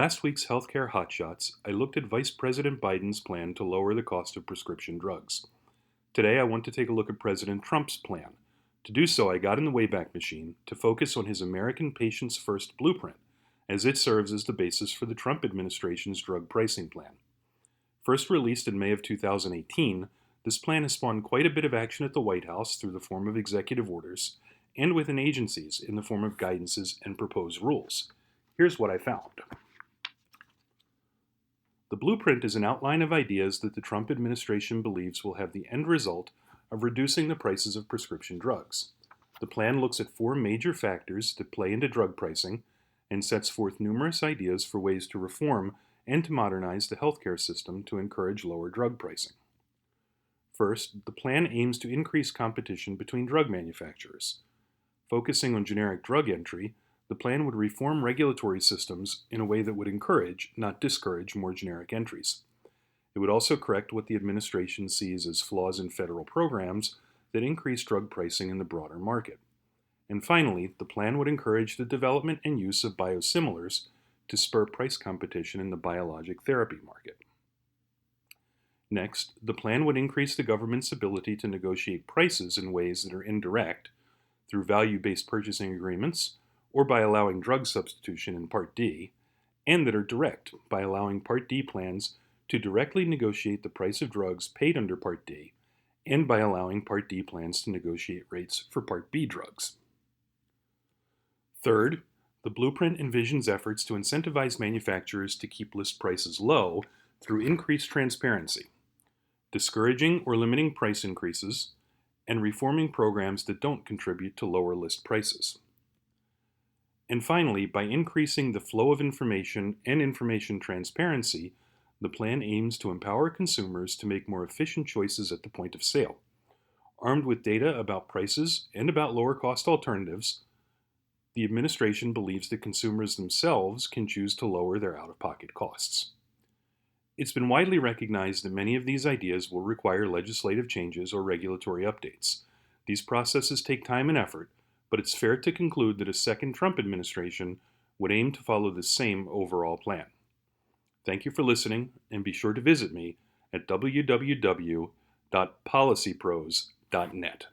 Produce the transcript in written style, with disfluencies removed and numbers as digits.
Last week's Healthcare HotShots, I looked at Vice President Biden's plan to lower the cost of prescription drugs. Today, I want to take a look at President Trump's plan. To do so, I got in the wayback machine to focus on his American Patients First blueprint, as it serves as the basis for the Trump administration's drug pricing plan. First released in May of 2018, this plan has spawned quite a bit of action at the White House through the form of executive orders and within agencies in the form of guidances and proposed rules. Here's what I found. The blueprint is an outline of ideas that the Trump administration believes will have the end result of reducing the prices of prescription drugs. The plan looks at four major factors that play into drug pricing and sets forth numerous ideas for ways to reform and to modernize the healthcare system to encourage lower drug pricing. First, the plan aims to increase competition between drug manufacturers. Focusing on generic drug entry, the plan would reform regulatory systems in a way that would encourage, not discourage, more generic entries. It would also correct what the administration sees as flaws in federal programs that increase drug pricing in the broader market. And finally, the plan would encourage the development and use of biosimilars to spur price competition in the biologic therapy market. Next, the plan would increase the government's ability to negotiate prices in ways that are indirect, through value-based purchasing agreements, or by allowing drug substitution in Part D, and that are direct, by allowing Part D plans to directly negotiate the price of drugs paid under Part D, and by allowing Part D plans to negotiate rates for Part B drugs. Third, the blueprint envisions efforts to incentivize manufacturers to keep list prices low through increased transparency, discouraging or limiting price increases, and reforming programs that don't contribute to lower list prices. And finally, by increasing the flow of information and information transparency, the plan aims to empower consumers to make more efficient choices at the point of sale. Armed with data about prices and about lower cost alternatives, the administration believes that consumers themselves can choose to lower their out-of-pocket costs. It's been widely recognized that many of these ideas will require legislative changes or regulatory updates. These processes take time and effort, but it's fair to conclude that a second Trump administration would aim to follow the same overall plan. Thank you for listening, and be sure to visit me at www.policypros.net.